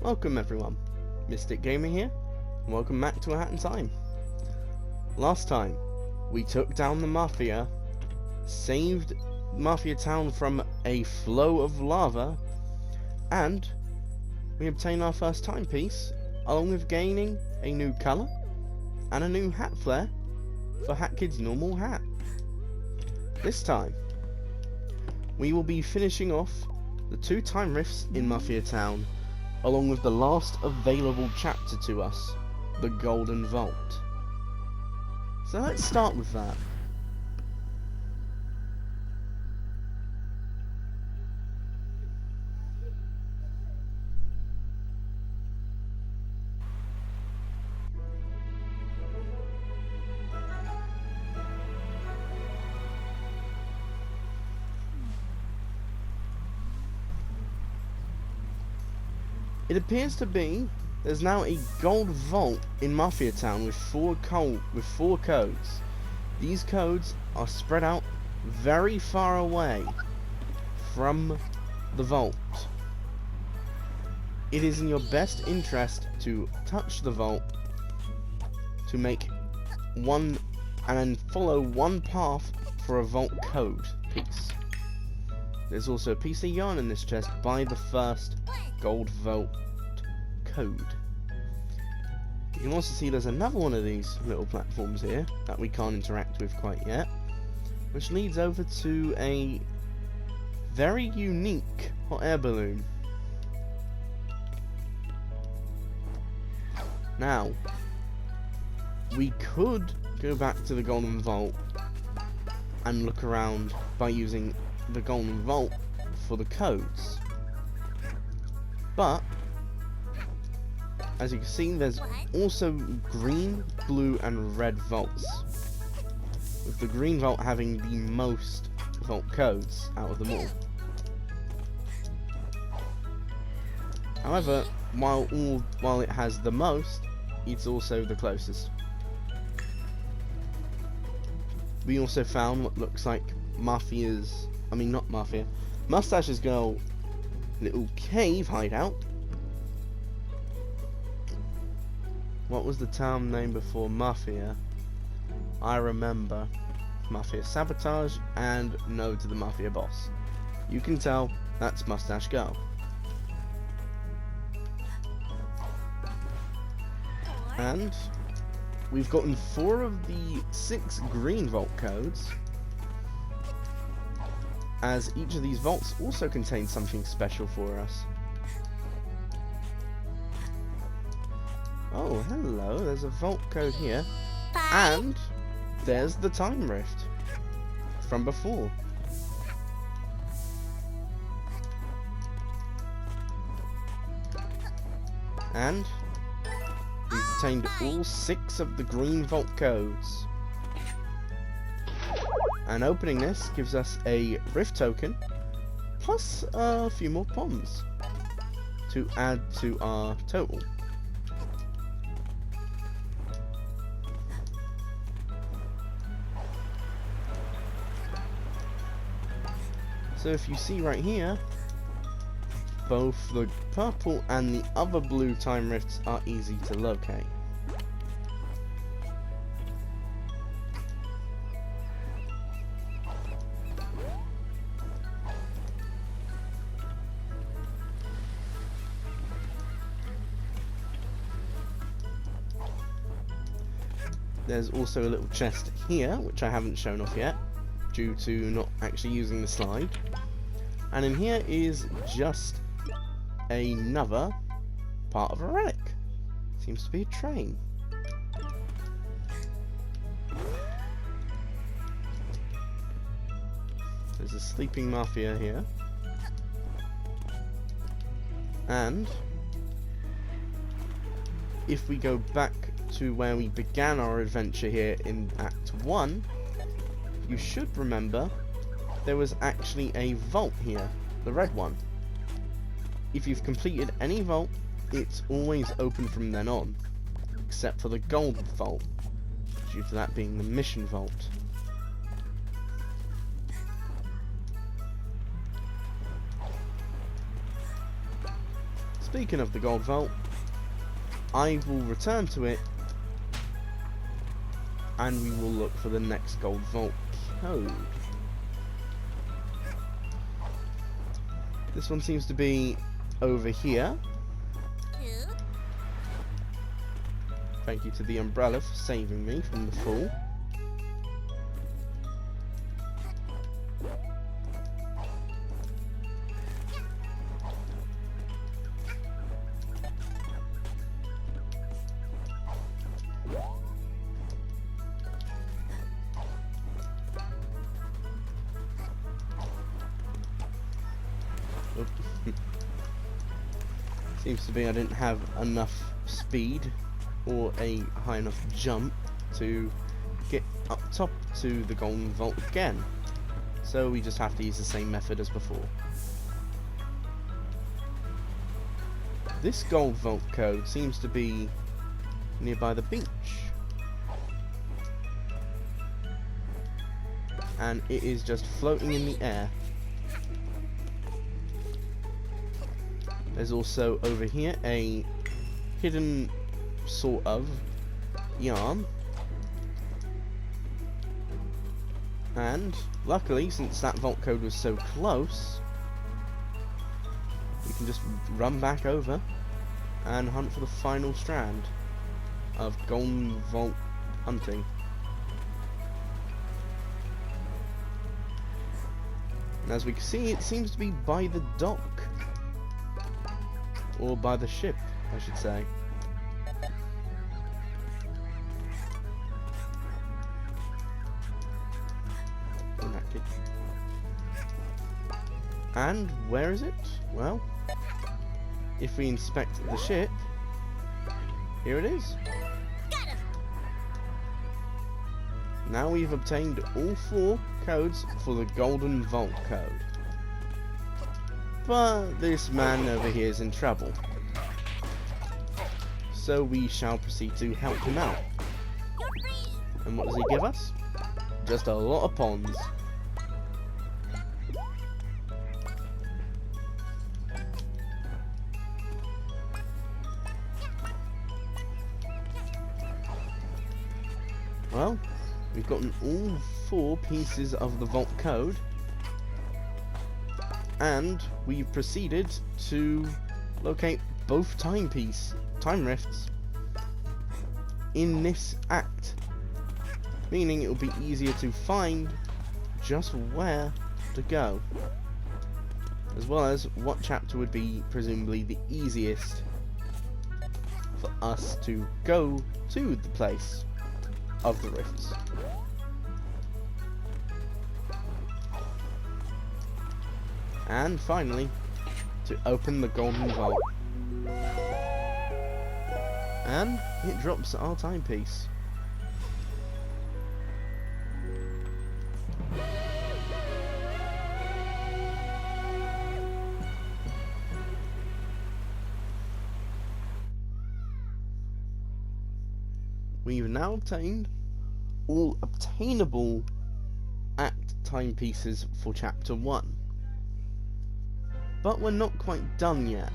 Welcome everyone, Mystic Gamer here, and welcome back to A Hat in Time. Last time, we took down the Mafia, saved Mafia Town from a flow of lava, and we obtained our first timepiece, along with gaining a new colour and a new hat flare for Hat Kid's normal hat. This time, we will be finishing off the 2 time rifts in Mafia Town, along with the last available chapter to us, the Golden Vault. So let's start with that. It appears to be there's now a gold vault in Mafia Town with 4 codes. These codes are spread out very far away from the vault. It is in your best interest to touch the vault to make one and then follow one path for a vault code piece. There's also a piece of yarn in this chest by the first gold vault code. You can also see there's another one of these little platforms here that we can't interact with quite yet, which leads over to a very unique hot air balloon. Now, we could go back to the Golden Vault and look around by using the Golden Vault for the codes, but as you can see, there's also green, blue and red vaults, with the green vault having the most vault codes out of them all. However, while it has the most, it's also the closest. We also found what looks like Mustache's girl little cave hideout. What was the town name before Mafia? I remember. Mafia Sabotage and No to the Mafia Boss. You can tell that's Mustache Girl. And we've gotten 4 of the 6 green vault codes, as each of these vaults also contains something special for us. Oh, hello, there's a vault code here, and there's the time rift from before. And we've obtained all 6 of the green vault codes. And opening this gives us a rift token, plus a few more bombs to add to our total. So if you see right here, both the purple and the other blue time rifts are easy to locate. There's also a little chest here, which I haven't shown off yet, due to not actually using the slide. And in here is just another part of a relic. Seems to be a train. There's a sleeping Mafia here. And if we go back to where we began our adventure here in Act 1, you should remember there was actually a vault here, the red one. If you've completed any vault, it's always open from then on, except for the gold vault, due to that being the mission vault. speaking of the gold vault, I will return to it and we will look for the next gold vault code. This one seems to be over here. Thank you to the umbrella for saving me from the fall. Seems to be I didn't have enough speed or a high enough jump to get up top to the golden vault again. So we just have to use the same method as before. This gold vault code seems to be nearby the beach. And it is just floating in the air. There's also over here a hidden sort of yarn. And luckily, since that vault code was so close, we can just run back over and hunt for the final strand of golden vault hunting. And as we can see, it seems to be by the dock. Or by the ship, I should say. And where is it? Well, if we inspect the ship, here it is. Now we've obtained all 4 codes for the golden vault code. But this man over here is in trouble. So we shall proceed to help him out. And what does he give us? Just a lot of ponds. Well, we've gotten all 4 pieces of the vault code. And we've proceeded to locate both time rifts in this act, meaning it will be easier to find just where to go, as well as what chapter would be presumably the easiest for us to go to the place of the rifts. And finally, to open the golden vault. And it drops our timepiece. We've now obtained all obtainable act timepieces for chapter 1. But we're not quite done yet.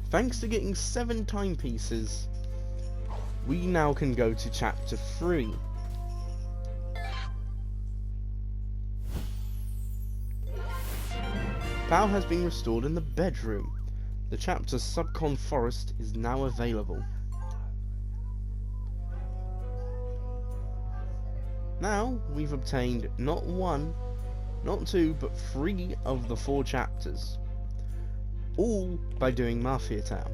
Thanks to getting 7 timepieces, we now can go to chapter 3. Power has been restored in the bedroom. The chapter Subcon Forest is now available. Now we've obtained not 1, not 2, but 3 of the 4 chapters. All by doing Mafia Town.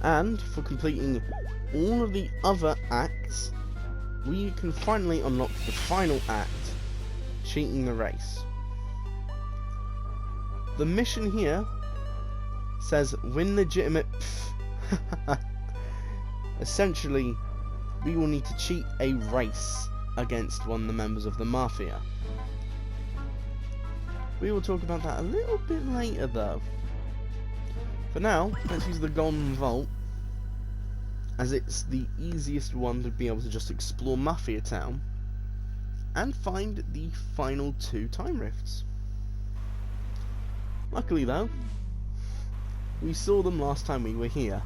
And for completing all of the other acts, we can finally unlock the final act, Cheating the Race. The mission here says win legitimate essentially, we will need to cheat a race against one of the members of the Mafia. We will talk about that a little bit later though. For now, let's use the Golden Vault, as it's the easiest one to be able to just explore Mafia Town and find the final 2 time rifts. Luckily though, we saw them last time we were here.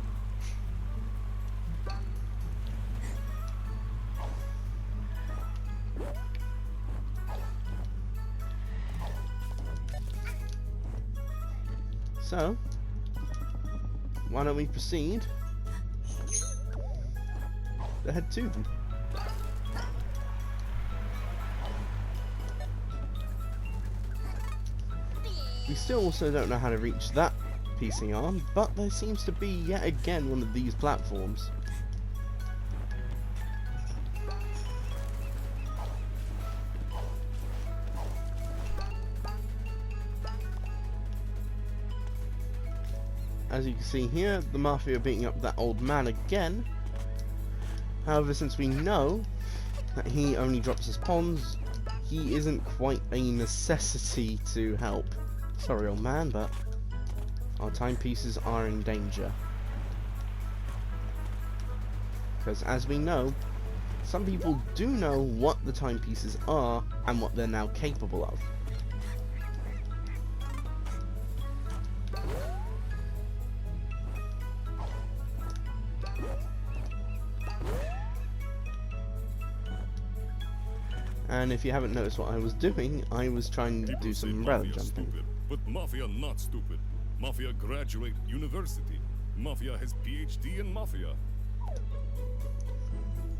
So, why don't we proceed to head to them. We still also don't know how to reach that PCR, but there seems to be yet again one of these platforms. As you can see here, the Mafia are beating up that old man again. However, since we know that he only drops his pawns, he isn't quite a necessity to help. Sorry, old man, but our timepieces are in danger. Because as we know, some people do know what the timepieces are and what they're now capable of. And if you haven't noticed what I was doing, I was trying to do some relic jumping. Stupid, but Mafia not stupid. Mafia graduate university. Mafia has PhD in Mafia.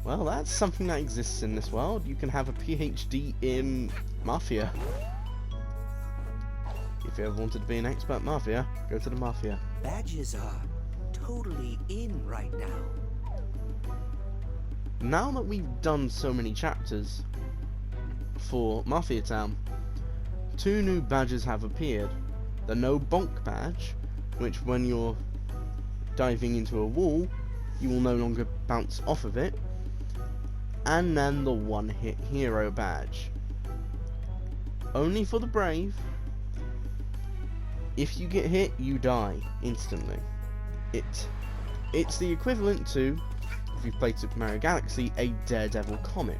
Well, that's something that exists in this world. You can have a PhD in Mafia. If you ever wanted to be an expert Mafia, go to the Mafia. Badges are totally in right now. Now that we've done so many chapters for Mafia Town, 2 new badges have appeared. The no bonk badge, which when you're diving into a wall, you will no longer bounce off of it, and then the one hit hero badge. Only for the brave. If you get hit, you die instantly. It's the equivalent to, if you've played Super Mario Galaxy, a Daredevil Comet.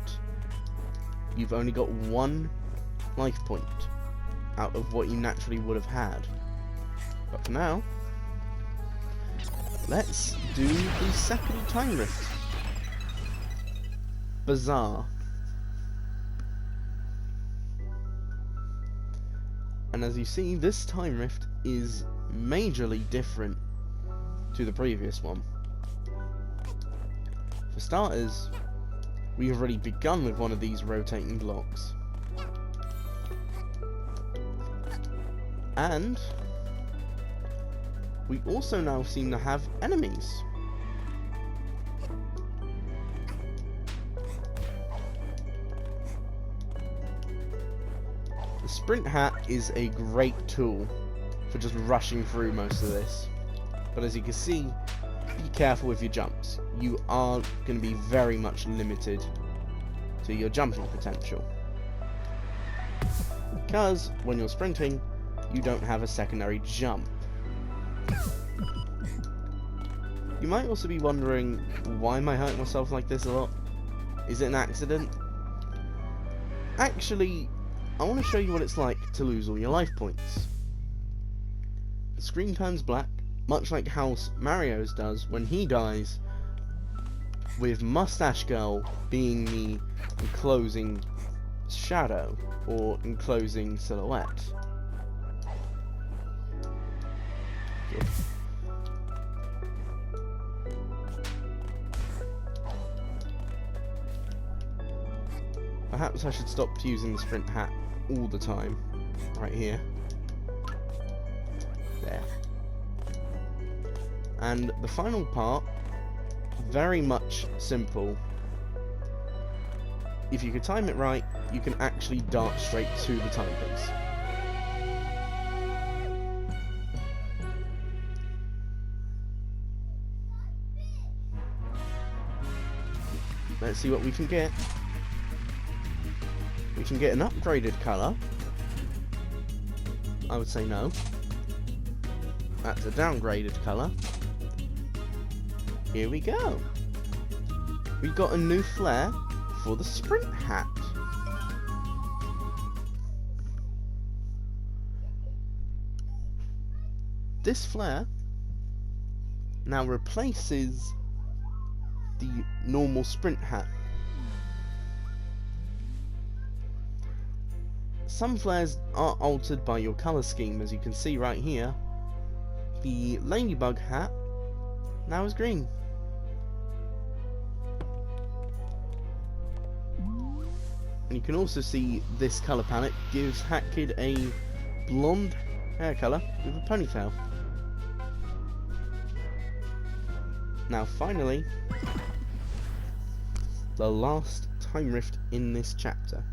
You've only got 1 life point out of what you naturally would have had. But for now, let's do the second time rift. Bazaar. And as you see, this time rift is majorly different to the previous one. For starters, we have already begun with one of these rotating blocks. And we also now seem to have enemies. The sprint hat is a great tool for just rushing through most of this. But as you can see, be careful with your jumps. You are going to be very much limited to your jumping potential. Because when you're sprinting, you don't have a secondary jump. You might also be wondering, why am I hurting myself like this a lot? Is it an accident? Actually, I want to show you what it's like to lose all your life points. The screen turns black, much like how Mario's does when he dies, with Mustache Girl being the enclosing shadow, or enclosing silhouette. Good. Perhaps I should stop using the sprint hat all the time. Right here. There. And the final part, very much simple. If you can time it right, you can actually dart straight to the timepiece. Let's see what we can get. We can get an upgraded colour. I would say no. That's a downgraded colour. Here we go. We've got a new flare for the sprint hat. this flare now replaces the normal sprint hat. Some flares are altered by your colour scheme, as you can see right here. The ladybug hat now is green. And you can also see this colour palette gives Hat Kid a blonde hair colour with a ponytail. Now finally, the last time rift in this chapter.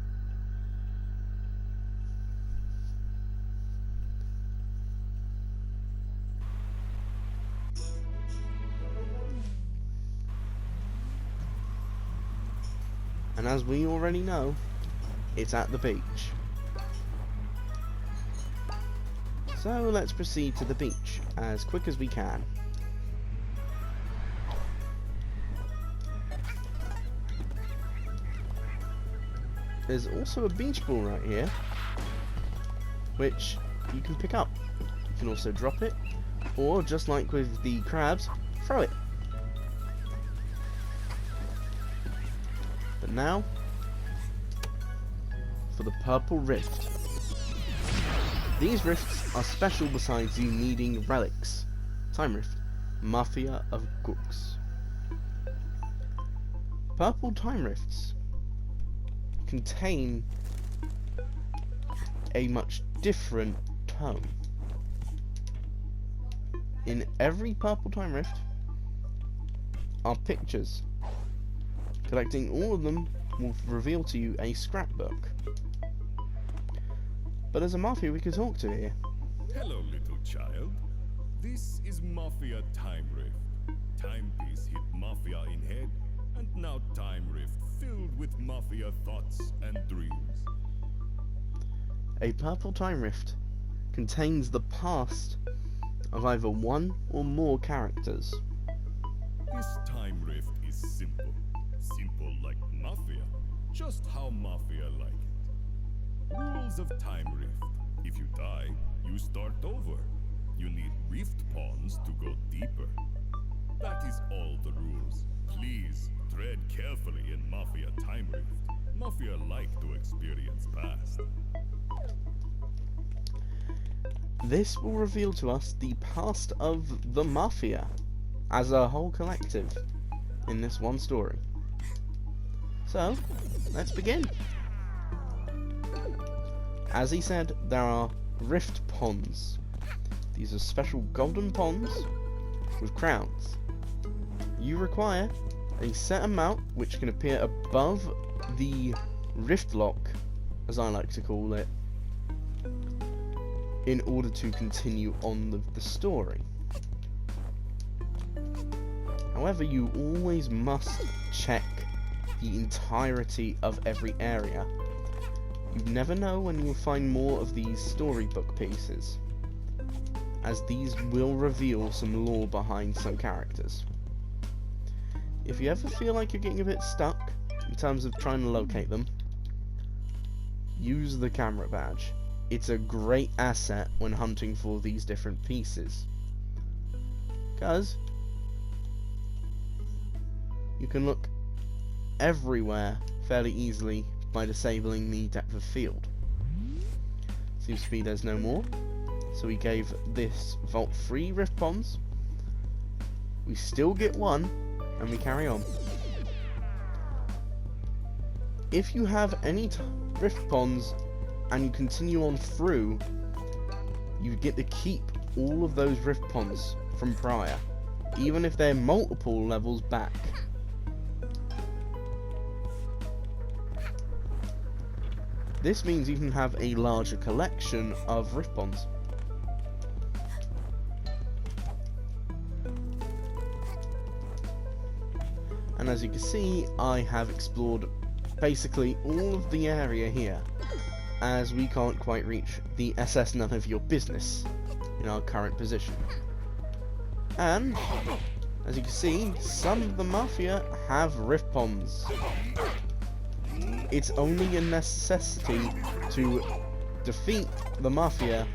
And as we already know, it's at the beach. So let's proceed to the beach as quick as we can. There's also a beach ball right here, which you can pick up. You can also drop it, or just like with the crabs, throw it. But now, for the purple rift. These rifts are special besides you needing relics. Time rift, Mafia of Gooks. Purple time rifts contain a much different tone. In every purple time rift are pictures. Collecting all of them will reveal to you a scrapbook. But as a Mafia we could talk to here. Hello, little child. This is Mafia Time Rift. Timepiece hit Mafia in head, and now Time Rift filled with Mafia thoughts and dreams. A purple time rift contains the past of either one or more characters. This Time Rift is simple. Simple like Mafia. Just how Mafia like it. Rules of Time Rift. If you die, you start over. You need rift pawns to go deeper. That is all the rules. Please tread carefully in Mafia Time Rift. Mafia like to experience past. This will reveal to us the past of the Mafia as a whole collective in this one story. So, let's begin. As he said, there are rift ponds. These are special golden ponds with crowns. You require a set amount which can appear above the rift lock, as I like to call it, in order to continue on the story. However, you always must check the entirety of every area. You never know when you'll find more of these storybook pieces, as these will reveal some lore behind some characters. If you ever feel like you're getting a bit stuck in terms of trying to locate them, use the camera badge. It's a great asset when hunting for these different pieces, because you can look everywhere fairly easily by disabling the depth of field. Seems to be there's no more, so we gave this vault 3 rift ponds. We still get one, and we carry on. If you have any rift ponds and you continue on through, you get to keep all of those rift ponds from prior, even if they're multiple levels back. This means you can have a larger collection of rift ponds. And as you can see, I have explored basically all of the area here, as we can't quite reach the SS None of Your Business in our current position. And, as you can see, some of the Mafia have rift ponds. It's only a necessity to defeat the Mafia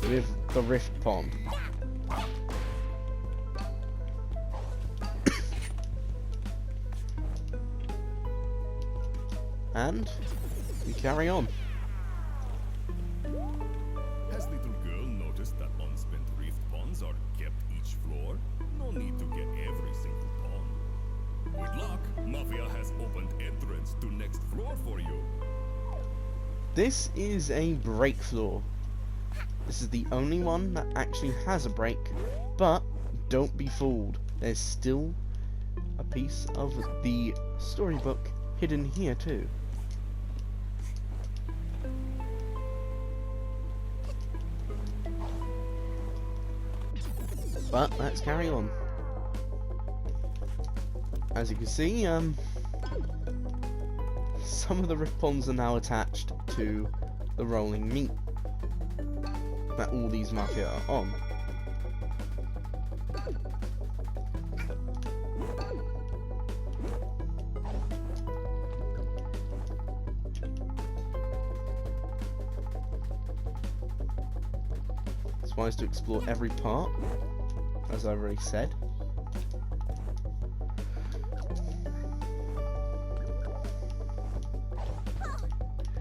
with the Rift Pond. And we carry on. Has little girl noticed that unspent rift ponds are kept each floor? No need to get every single pond. With luck, Mafia has opened entrance to next floor for you. This is a break floor. This is the only one that actually has a break, but don't be fooled. There's still a piece of the storybook hidden here too. But let's carry on. As you can see, some of the rift ponds are now attached to the rolling meat that all these Mafia are on. It's wise to explore every part, as I've already said.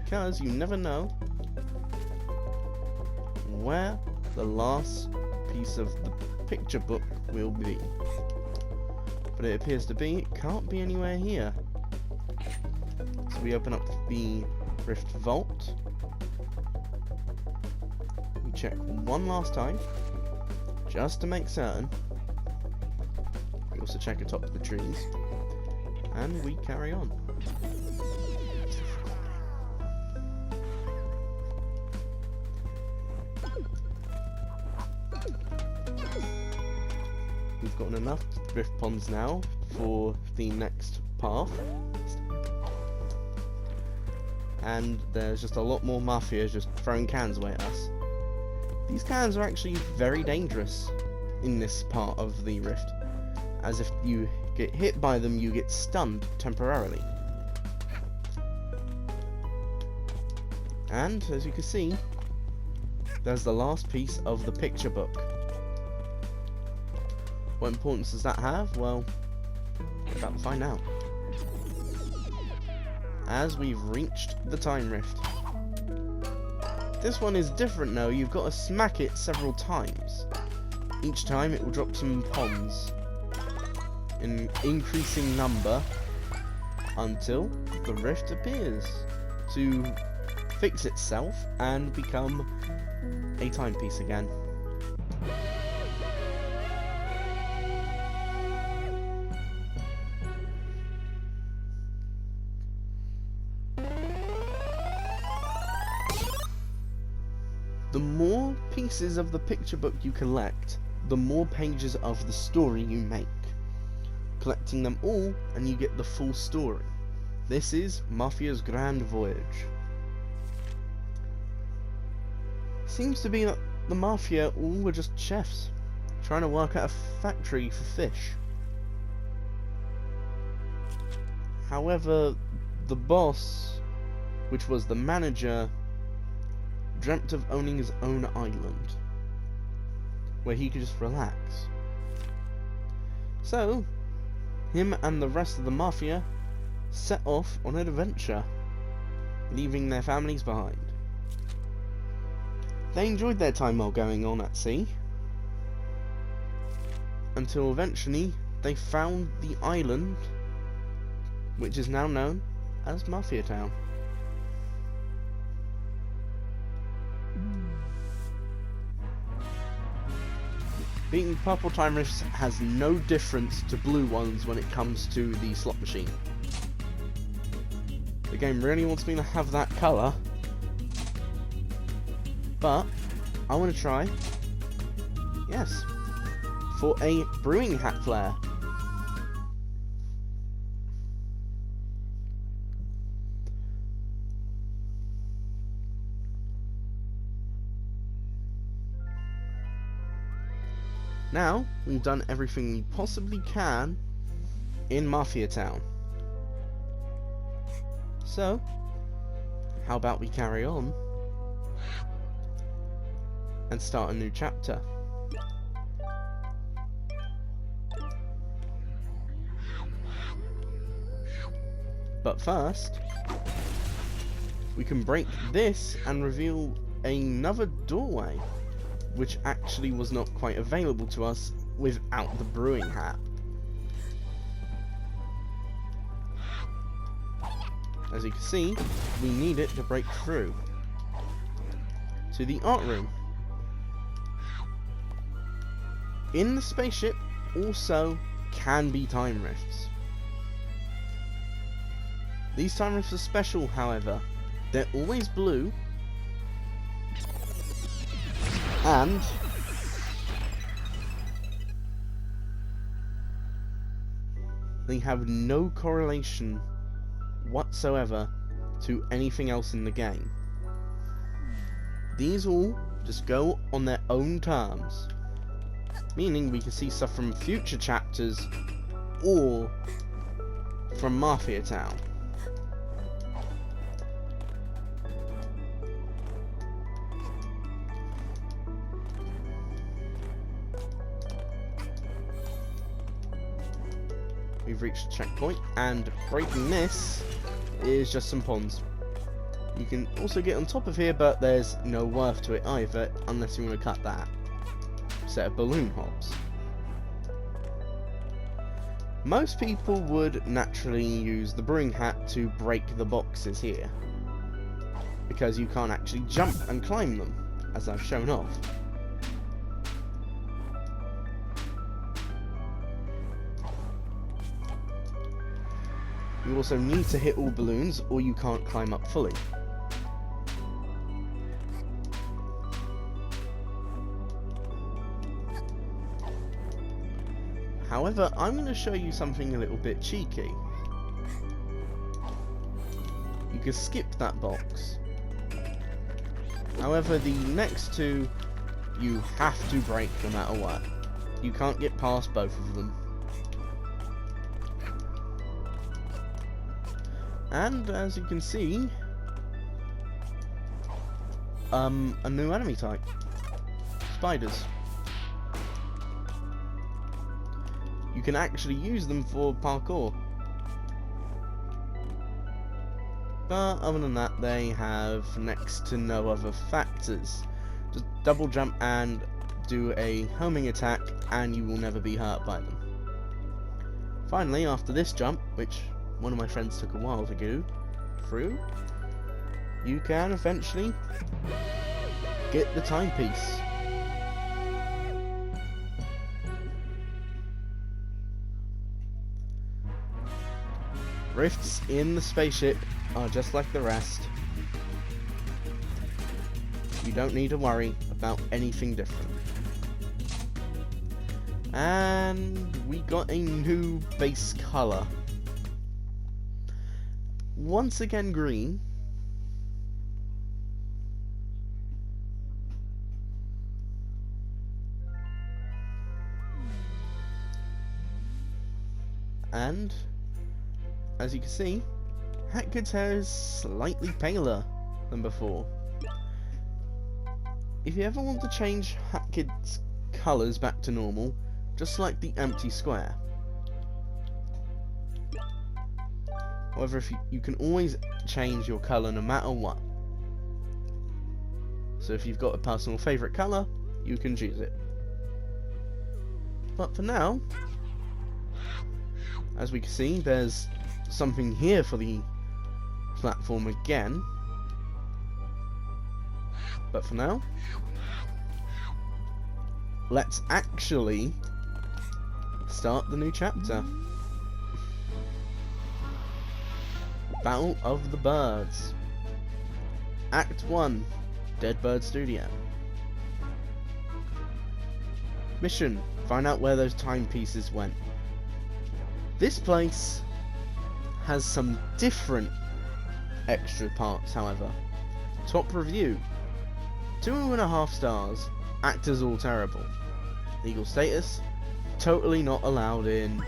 Because you never know where the last piece of the picture book will be. But it appears to be, it can't be anywhere here. So we open up the Rift Vault. We check one last time, just to make certain. We also check atop the trees. And we carry on. We've gotten enough rift ponds now for the next path. And there's just a lot more Mafia just throwing cans away at us. These cans are actually very dangerous in this part of the rift, as if you get hit by them, you get stunned temporarily. And, as you can see, there's the last piece of the picture book. What importance does that have? Well, we're about to find out. As we've reached the time rift. This one is different though, you've got to smack it several times. Each time it will drop some ponds in increasing number until the rift appears to fix itself and become a timepiece again. The more pieces of the picture book you collect, the more pages of the story you make. Collecting them all and you get the full story. This is Mafia's Grand Voyage. Seems to be that the Mafia all were just chefs, trying to work out a factory for fish. However, the boss, which was the manager, dreamt of owning his own island, where he could just relax. So, him and the rest of the Mafia set off on an adventure, leaving their families behind. They enjoyed their time while going on at sea, until eventually they found the island, which is now known as Mafia Town. Being purple time rifts has no difference to blue ones when it comes to the slot machine. The game really wants me to have that colour, but I want to try, yes, for a brewing hat flare. Now, we've done everything we possibly can in Mafia Town. So, how about we carry on and start a new chapter. But first, we can break this and reveal another doorway, which actually was not quite available to us without the brewing hat. As you can see, we need it to break through to the art room. In the spaceship also can be time rifts. These time rifts are special, however. They're always blue, and they have no correlation whatsoever to anything else in the game. These all just go on their own terms, meaning we can see stuff from future chapters or from Mafia Town. We've reached the checkpoint, and breaking this is just some ponds. You can also get on top of here, but there's no worth to it either, unless you want to cut that set of balloon hops. Most people would naturally use the brewing hat to break the boxes here, because you can't actually jump and climb them, as I've shown off. You also need to hit all balloons, or you can't climb up fully. However, I'm going to show you something a little bit cheeky. You can skip that box. However, the next two, you have to break no matter what. You can't get past both of them. And as you can see, a new enemy type. Spiders. You can actually use them for parkour. But other than that, they have next to no other factors. Just double jump and do a homing attack, and you will never be hurt by them. Finally, after this jump, which one of my friends took a while to go through, you can eventually get the timepiece. Rifts in the spaceship are just like the rest. You don't need to worry about anything different. And we got a new base color. Once again green. And as you can see, Hatkid's hair is slightly paler than before. If you ever want to change Hatkid's colours back to normal, just select the empty square. However, if you can always change your colour no matter what. So if you've got a personal favourite colour, you can choose it. But for now, as we can see, there's something here for the platform again. But for now, let's actually start the new chapter. Battle of the Birds. Act 1, Dead Bird Studio. Mission, find out where those timepieces went. This place has some different extra parts, however. Top review, 2.5 stars, actors all terrible. Legal status, totally not allowed in.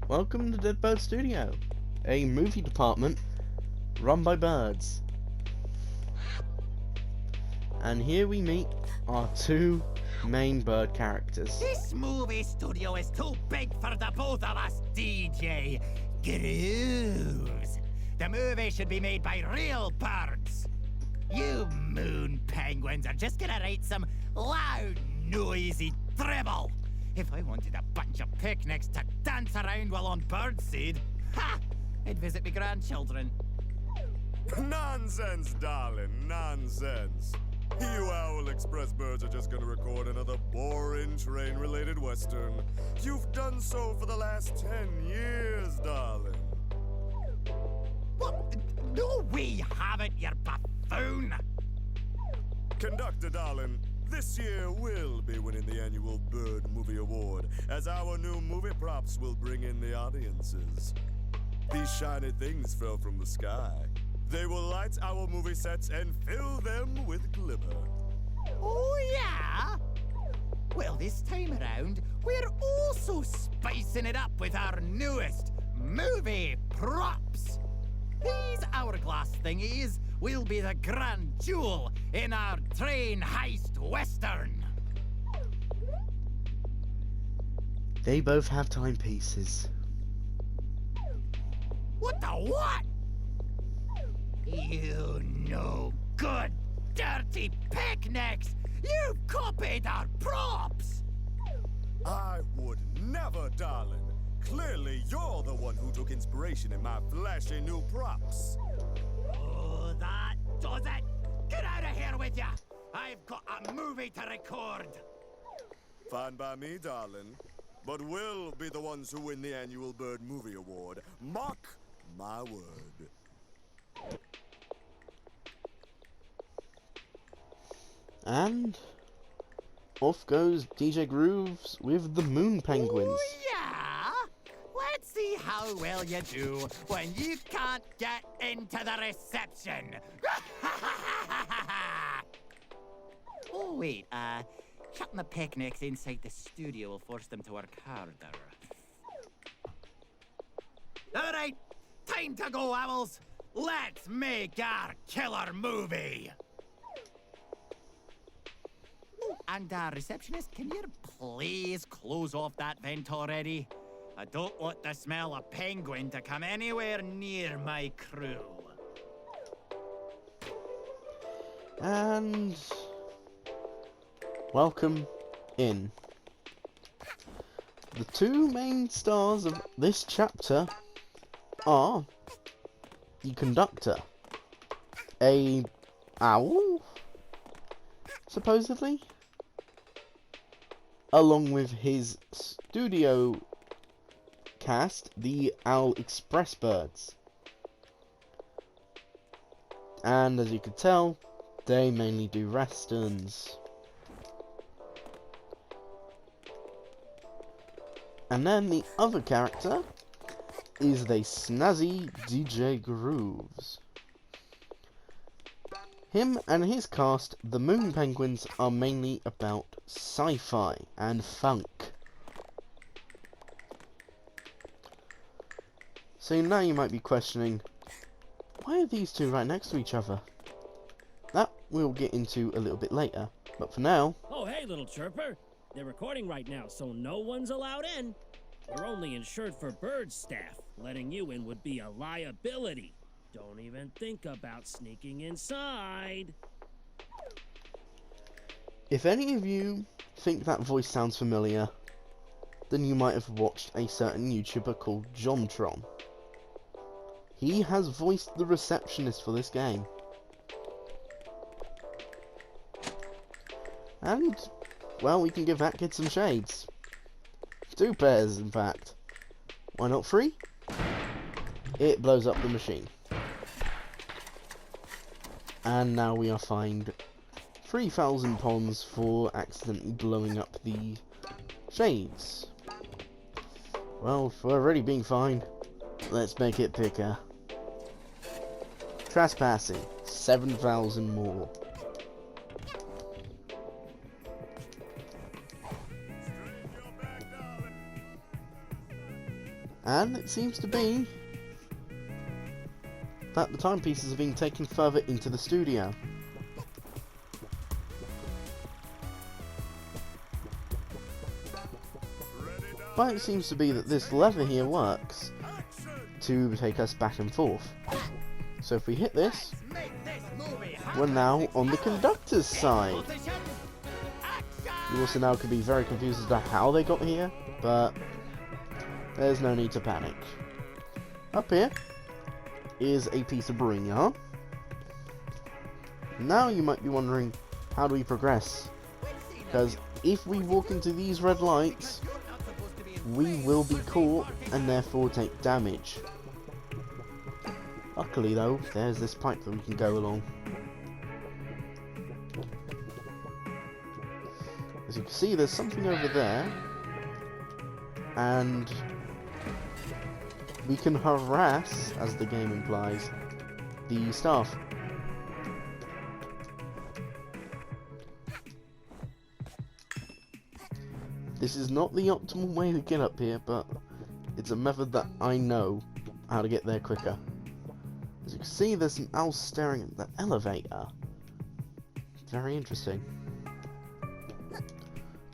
Welcome to Dead Bird Studio, a movie department run by birds. And here we meet our two main bird characters. This movie studio is too big for the both of us, DJ Grooves. The movie should be made by real birds. You moon penguins are just gonna write some loud, noisy dribble. If I wanted a bunch of picnics to dance around while on birdseed, I'd visit my grandchildren. Nonsense, darling, nonsense. You Owl Express birds are just gonna record another boring train-related western. You've done so for the last 10 years, darling. What? No, we haven't, you buffoon! Conductor, darling, this year we'll be winning the annual Bird Movie Award, as our new movie props will bring in the audiences. These shiny things fell from the sky. They will light our movie sets and fill them with glimmer. Oh, yeah? Well, this time around, we're also spicing it up with our newest movie props. These hourglass thingies will be the grand jewel in our train heist western. They both have timepieces. What the what? You no good, dirty picnics! You've copied our props! I would never, darling. Clearly, you're the one who took inspiration in my flashy new props. Oh, that does it! Get out of here with ya! I've got a movie to record! Fine by me, darling. But we'll be the ones who win the annual Bird Movie Award. Mark my word. And off goes DJ Grooves with the Moon Penguins. Oh, yeah? Let's see how well you do when you can't get into the reception. Oh, wait, shutting the picnics inside the studio will force them to work harder. All right, time to go, owls. Let's make our killer movie. And, receptionist, can you please close off that vent already? I don't want the smell of penguin to come anywhere near my crew. And welcome in. The two main stars of this chapter are the conductor, a owl, supposedly, along with his studio cast, the Owl Express birds. And as you can tell, they mainly do westerns. And then the other character is the snazzy DJ Grooves. Him and his cast, the Moon Penguins, are mainly about sci-fi and funk. So now you might be questioning, why are these two right next to each other? That we'll get into a little bit later, but for now... Oh, hey, little chirper. They're recording right now, so no one's allowed in. We're only insured for bird staff. Letting you in would be a liability. Don't even think about sneaking inside. If any of you think that voice sounds familiar, then you might have watched a certain YouTuber called JonTron. He has voiced the receptionist for this game. And, well, we can give that kid some shades. 2 pairs, in fact. Why not 3? It blows up the machine. And now we are fined 3,000 pounds for accidentally blowing up the shades. Well, if we're already being fined, let's make it thicker. Trespassing, 7,000 more. And it seems to be that the timepieces are being taken further into the studio. But it seems to be that this lever here works to take us back and forth. So if we hit this, we're now on the conductor's side. You also now could be very confused as to how they got here, but there's no need to panic. Up here is a piece of brewing yarn. Now you might be wondering, how do we progress? Because if we walk into these red lights, we will be caught and therefore take damage. Luckily though, there's this pipe that we can go along. As you can see, there's something over there, and we can harass, as the game implies, the staff. This is not the optimal way to get up here, but it's a method that I know how to get there quicker. As you can see, there's some owls staring at the elevator. Very interesting.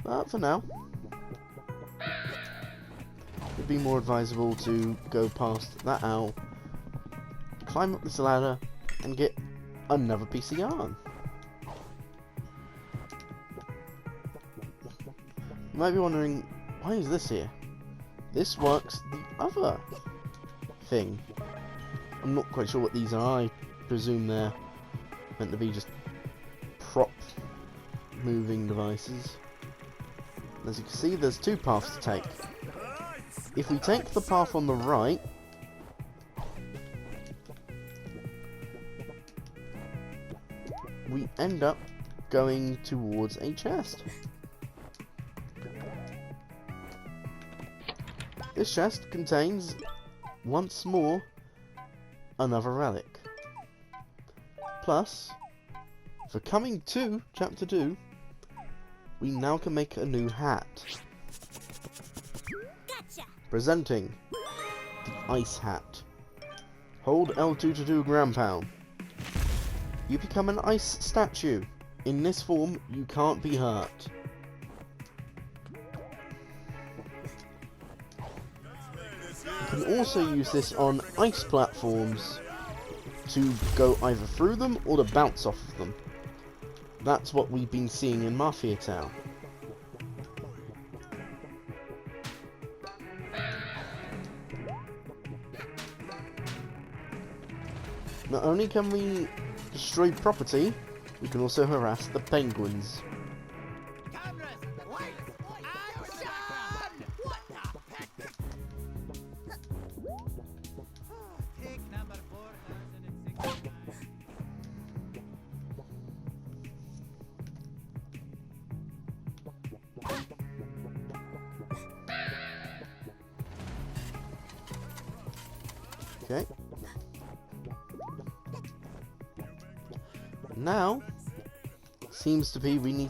But for now, it'd be more advisable to go past that owl, climb up this ladder, and get another piece of yarn. You might be wondering, why is this here? This works the other thing. I'm not quite sure what these are. I presume they're meant to be just prop moving devices. As you can see, there's two paths to take. If we take the path on the right, we end up going towards a chest. This chest contains, once more, another relic. Plus, for coming to Chapter 2, we now can make a new hat. Gotcha. Presenting the Ice Hat. Hold L2 to do a ground pound. You become an ice statue. In this form, you can't be hurt. You can also use this on ice platforms to go either through them or to bounce off of them. That's what we've been seeing in Mafia Town. Not only can we destroy property, we can also harass the penguins. Cameras, lights, action! What the heck? Take number 4069. Okay. Now, seems to be we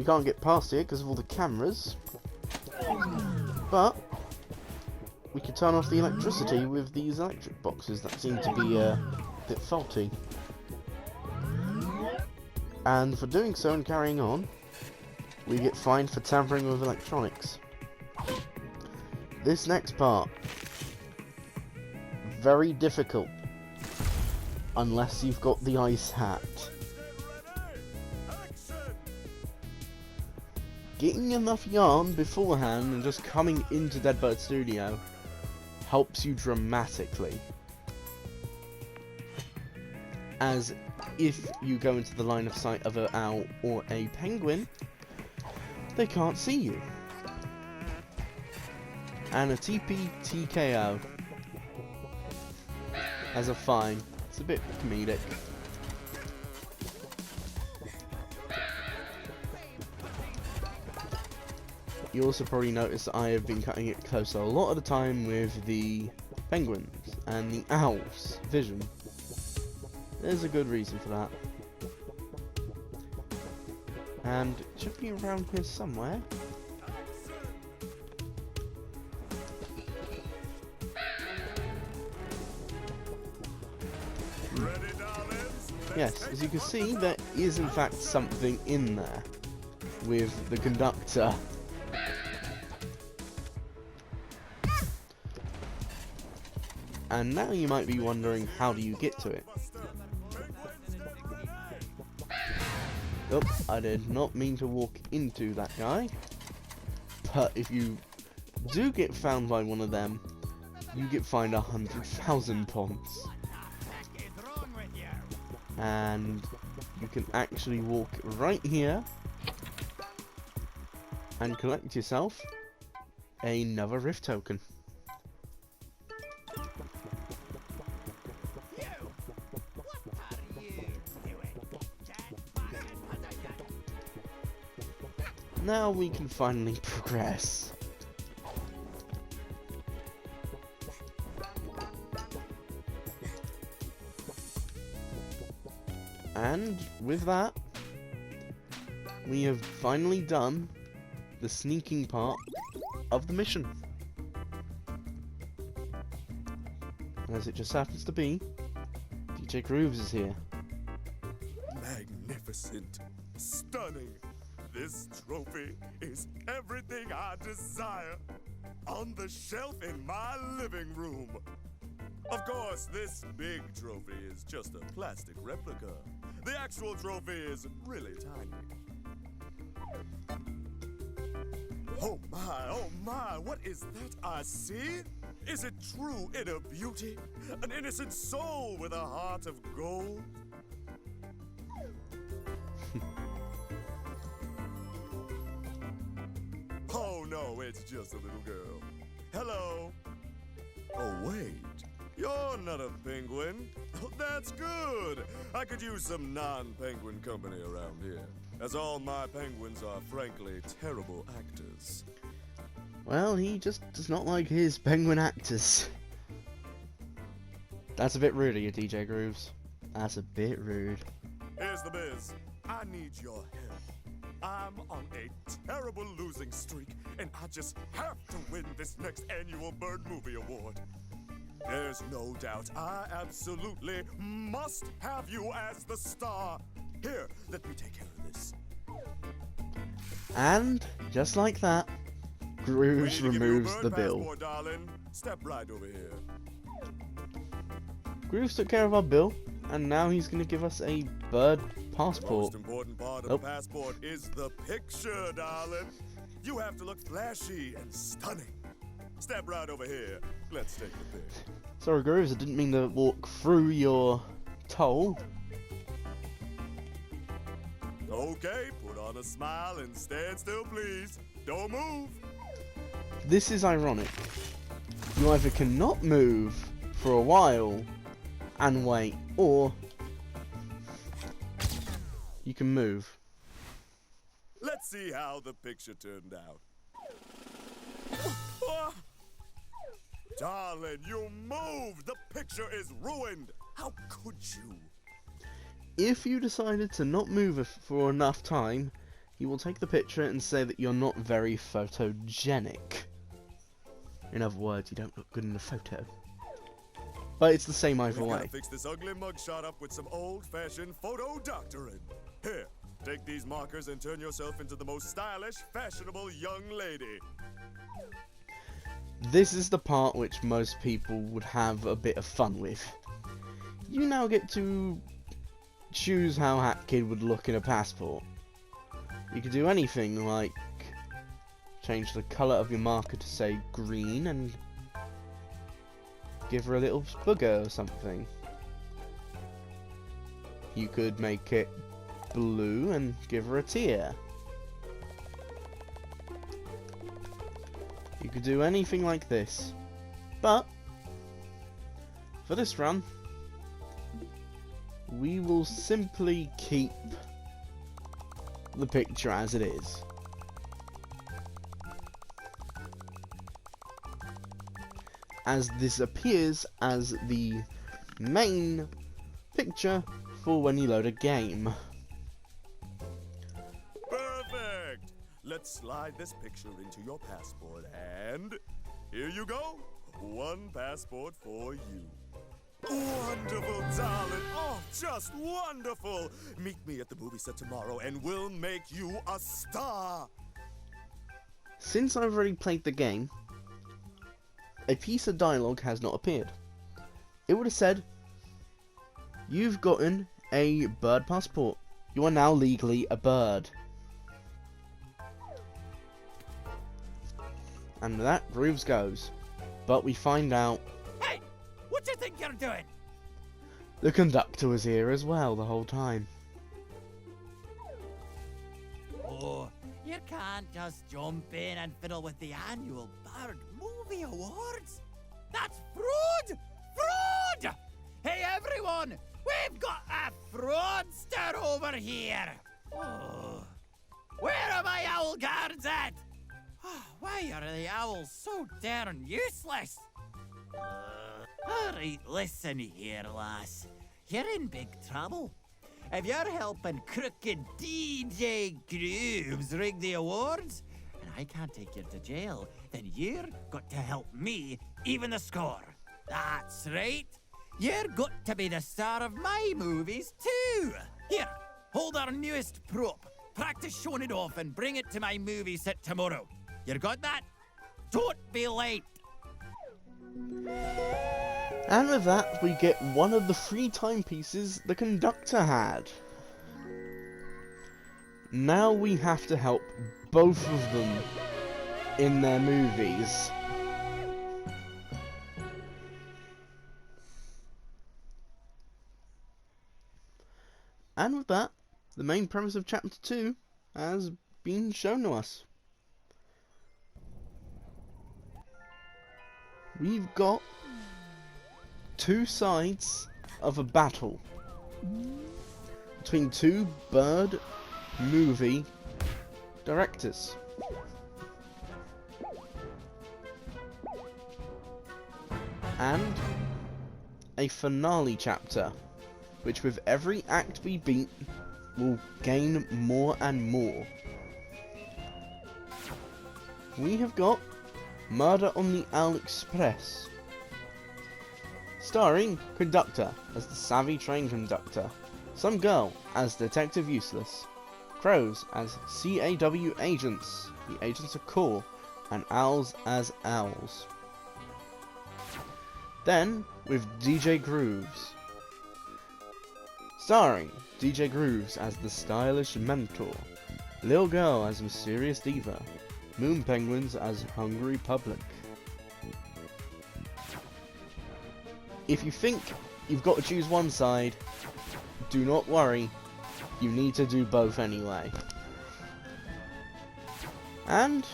can't get past here because of all the cameras, but we can turn off the electricity with these electric boxes that seem to be a bit faulty. And for doing so and carrying on, we get fined for tampering with electronics. This next part, very difficult. Unless you've got the ice hat. Getting enough yarn beforehand and just coming into Deadbird Studio helps you dramatically. As if you go into the line of sight of an owl or a penguin, they can't see you. And a TP TKO as a fine. It's a bit comedic. You also probably notice that I have been cutting it closer a lot of the time with the penguins and the owls' vision. There's a good reason for that. And it should be around here somewhere. Ready, darlings? Yes, as you can see, there is in fact something in there with the conductor. And now you might be wondering, how do you get to it? Oh, I did not mean to walk into that guy. But if you do get found by one of them, you get fined 100,000 points. And you can actually walk right here and collect yourself another Rift token. Now we can finally progress. And with that, we have finally done the sneaking part of the mission. As it just happens to be, DJ Grooves is here. Magnificent. Stunning. This trophy is everything I desire. On the shelf in my living room. Of course, this big trophy is just a plastic replica. The actual trophy is really tiny. Oh my, what is that I see? Is it true inner beauty? An innocent soul with a heart of gold? Oh no, it's just a little girl. Hello. Oh wait, you're not a penguin. Oh, that's good. I could use some non-penguin company around here, as all my penguins are frankly terrible actors. Well, he just does not like his penguin actors. That's a bit rude of you, DJ Grooves. That's a bit rude. Here's the biz. I need your help. I'm on a terrible losing streak, and I just have to win this next annual Bird Movie Award. There's no doubt I absolutely must have you as the star. Here, let me take care of this. And, just like that, Grooves Ready to give you a removes bird the bill. passport, darling. Step right over here. Grooves took care of our bill, and now he's going to give us a bird The passport. most important part of Oh. the passport is the picture, darling. You have to look flashy and stunning. Step right over here. Let's take the pic. Sorry, Grooves, I didn't mean to walk through your toll. Okay, put on a smile and stand still, please. Don't move. This is ironic. You either cannot move for a while and wait, or you can move. Let's see how the picture turned out. Darling, you moved. The picture is ruined. How could you? If you decided to not move for enough time, he will take the picture and say that you're not very photogenic. In other words, you don't look good in the photo. But it's the same either We've got way. to fix this ugly mugshot up with some old-fashioned photo doctoring. Here, take these markers and turn yourself into the most stylish, fashionable young lady. This is the part which most people would have a bit of fun with. You now get to choose how Hat Kid would look in a passport. You could do anything like change the colour of your marker to say green and give her a little booger or something. You could make it blue and give her a tear. You could do anything like this. But for this run, we will simply keep the picture as it is. As this appears as the main picture for when you load a game. Perfect! Let's slide this picture into your passport, and here you go. One passport for you. Wonderful, darling. just wonderful. Meet me at the movie set tomorrow and we'll make you a star. Since I've already played the game, a piece of dialogue has not appeared. It would have said, "You've gotten a bird passport. You are now legally a bird." And that Grooves goes. But we find out Hey! What do you think you're doing? the conductor was here as well the whole time. Oh, you can't just jump in and fiddle with the annual Bird Movie Awards. That's fraud! Fraud! Hey everyone! We've got a fraudster over here! Oh. Where are my owl guards at? Oh, why are the owls so darn useless? Alright, listen here, lass. You're in big trouble. If you're helping crooked DJ Grooves rig the awards, and I can't take you to jail, then you're got to help me even the score. That's right. You're got to be the star of my movies too. Here, hold our newest prop. Practice showing it off and bring it to my movie set tomorrow. You got that? Don't be late. And with that, we get one of the 3 timepieces the conductor had. Now we have to help both of them in their movies. And with that, the main premise of Chapter 2 has been shown to us. We've got 2 sides of a battle between 2 bird movie directors. And a finale chapter, which with every act we beat will gain more and more. We have got Murder on the Owl Express, starring Conductor as the savvy train conductor, Some Girl as Detective Useless, Crows as CAW agents, the agents of Core, and Owls as Owls. Then, with DJ Grooves, starring DJ Grooves as the stylish mentor, Lil Girl as mysterious diva, Moon Penguins as hungry public. If you think you've got to choose one side, do not worry, you need to do both anyway. And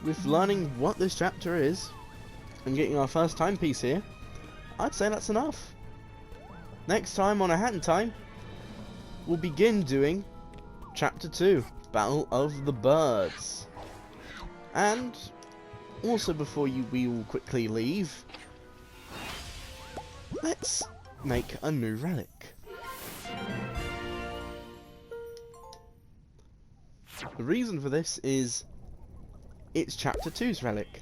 with learning what this chapter is and getting our first timepiece here, I'd say that's enough. Next time on A Hat in Time, we'll begin doing Chapter 2, Battle of the Birds. And also before we will quickly leave, let's make a new relic. The reason for this is it's Chapter 2's relic.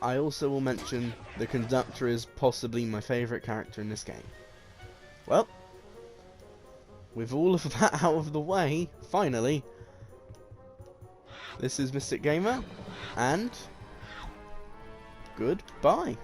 I also will mention the conductor is possibly my favourite character in this game. Well, with all of that out of the way, finally, this is Mystic Gamer, and goodbye.